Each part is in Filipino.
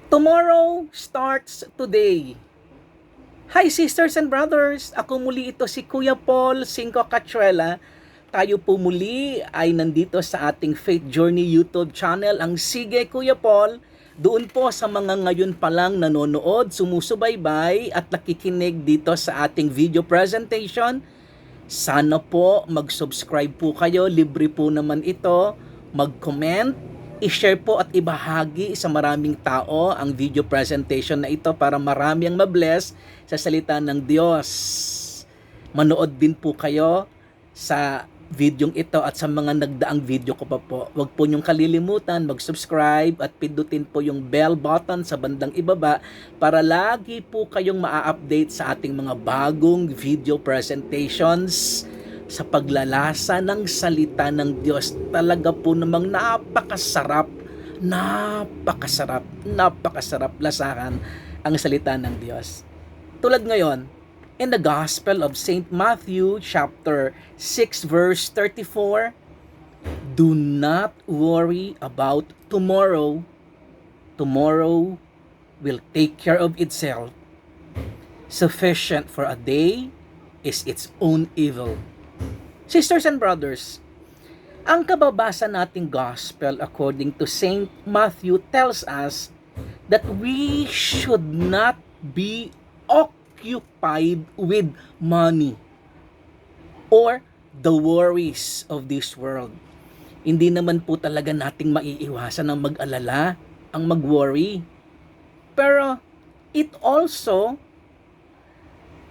Tomorrow starts today. Hi sisters and brothers! Ako muli ito si Kuya Paul Cinco Cachuela. Tayo po muli ay nandito sa ating Faith Journey YouTube channel, ang Sige Kuya Paul. Doon po sa mga ngayon pa lang nanonood, sumusubaybay at nakikinig dito sa ating video presentation. Sana po mag-subscribe po kayo, libre po naman ito. Mag-comment, i-share po at ibahagi sa maraming tao ang video presentation na ito para marami ang mabless sa salita ng Diyos. Manood din po kayo sa videong ito at sa mga nagdaang video ko pa po. Huwag po niyong kalilimutan mag-subscribe at pindutin po yung bell button sa bandang ibaba para lagi po kayong maa-update sa ating mga bagong video presentations sa paglalasa ng salita ng Diyos. Talaga po namang napakasarap lasahan ang salita ng Diyos. Tulad ngayon, in the Gospel of St. Matthew chapter 6 verse 34, do not worry about tomorrow. Tomorrow will take care of itself. Sufficient for a day is its own evil. Sisters and brothers, ang kababasa nating gospel according to St. Matthew tells us that we should not be occupied with money or the worries of this world. Hindi naman po talaga nating maiiwasan ang mag-alala, ang mag-worry. Pero it also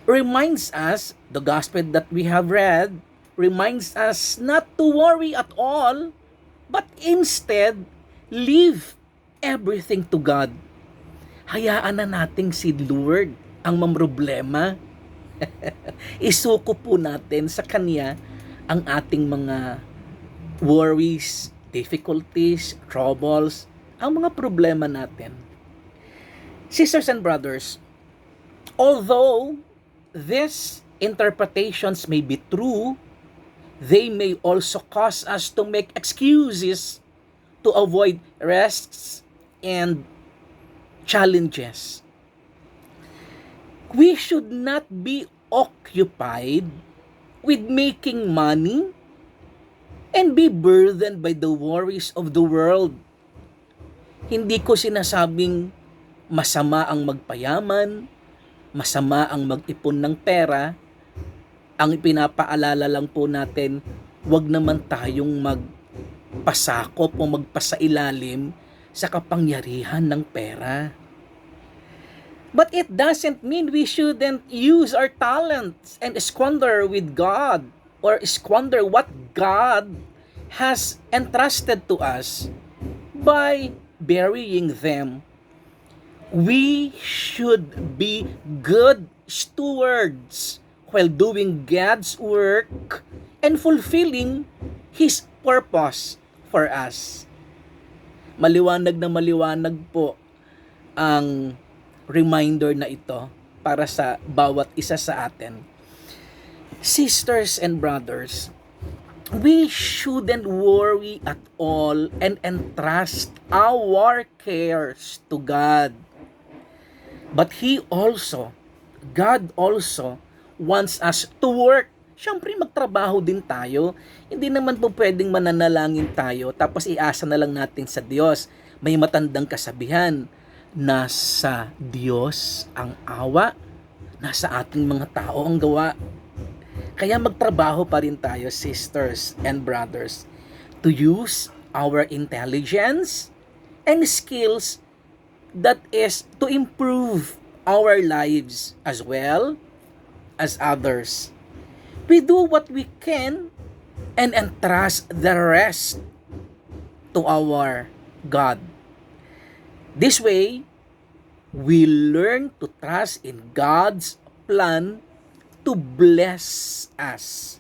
reminds us, the gospel that we have read, reminds us not to worry at all, but instead, leave everything to God. Hayaan na nating si Lord ang mamroblema. Isuko po natin sa Kanya ang ating mga worries, difficulties, troubles, ang mga problema natin. Sisters and brothers, although these interpretations may be true, they may also cause us to make excuses to avoid risks and challenges. We should not be occupied with making money and be burdened by the worries of the world. Hindi ko sinasabing masama ang magpayaman, masama ang mag-ipon ng pera. Ang pinapaalala lang po natin, wag naman tayong magpasakop o magpasailalim sa kapangyarihan ng pera. But it doesn't mean we shouldn't use our talents and squander with God or squander what God has entrusted to us by burying them. We should be good stewards while doing God's work and fulfilling His purpose for us. Maliwanag na maliwanag po ang reminder na ito para sa bawat isa sa atin. Sisters and brothers, we shouldn't worry at all and entrust our cares to God. But God also wants us to work. Siyempre magtrabaho din tayo. Hindi naman po pwedeng mananalangin tayo tapos iasa na lang natin sa Diyos. May matandang kasabihan, nasa Diyos ang awa, nasa ating mga tao ang gawa. Kaya magtrabaho pa rin tayo, sisters and brothers, to use our intelligence and skills, that is to improve our lives as well as others. We do what we can and entrust the rest to our God. This way, we learn to trust in God's plan to bless us,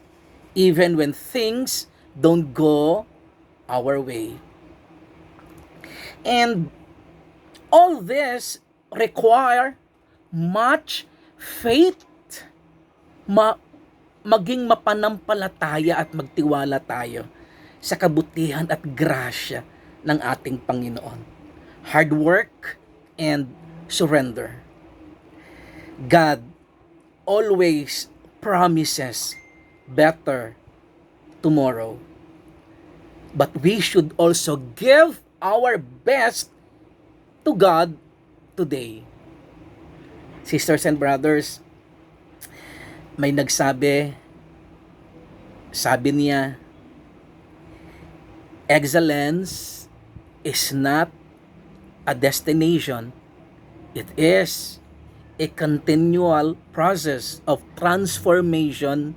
even when things don't go our way. And all this require much faith, maging mapanampalataya at magtiwala tayo sa kabutihan at grasya ng ating Panginoon. Hard work, and surrender. God always promises better tomorrow. But we should also give our best to God today. Sisters and brothers, may sabi niya, excellence is not a destination. It is a continual process of transformation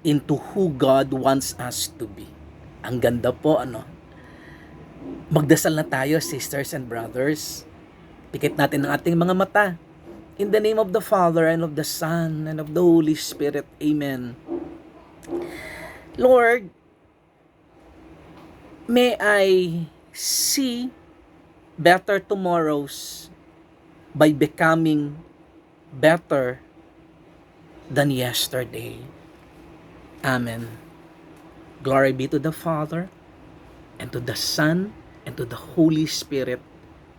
into who God wants us to be. Ang ganda po, ano? Magdasal na tayo, sisters and brothers. Pikit natin ang ating mga mata. In the name of the Father, and of the Son, and of the Holy Spirit. Amen. Lord, may I see better tomorrows by becoming better than yesterday. Amen. Glory be to the Father, and to the Son, and to the Holy Spirit,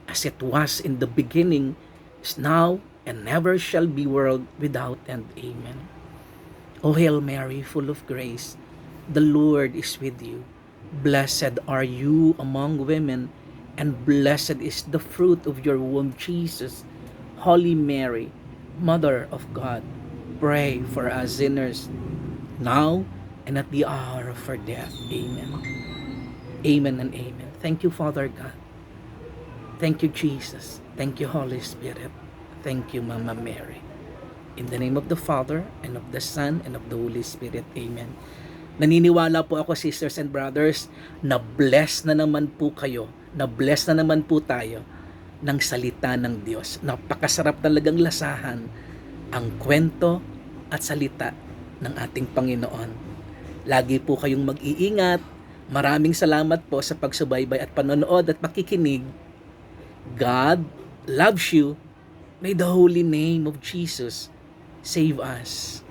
as it was in the beginning, is now, and never shall be, world without end. Amen. O Hail Mary, full of grace, the Lord is with you. Blessed are you among women, and blessed is the fruit of your womb, Jesus. Holy Mary, Mother of God, pray for us sinners, now and at the hour of our death. Amen. Amen and amen. Thank you, Father God. Thank you, Jesus. Thank you, Holy Spirit. Thank you, Mama Mary. In the name of the Father, and of the Son, and of the Holy Spirit. Amen. Naniniwala po ako, sisters and brothers, na bless na naman po kayo, na bless na naman po tayo ng salita ng Diyos. Napakasarap talagang lasahan ang kwento at salita ng ating Panginoon. Lagi po kayong mag-iingat. Maraming salamat po sa pagsubaybay at panonood at pakikinig. God loves you. May the holy name of Jesus save us.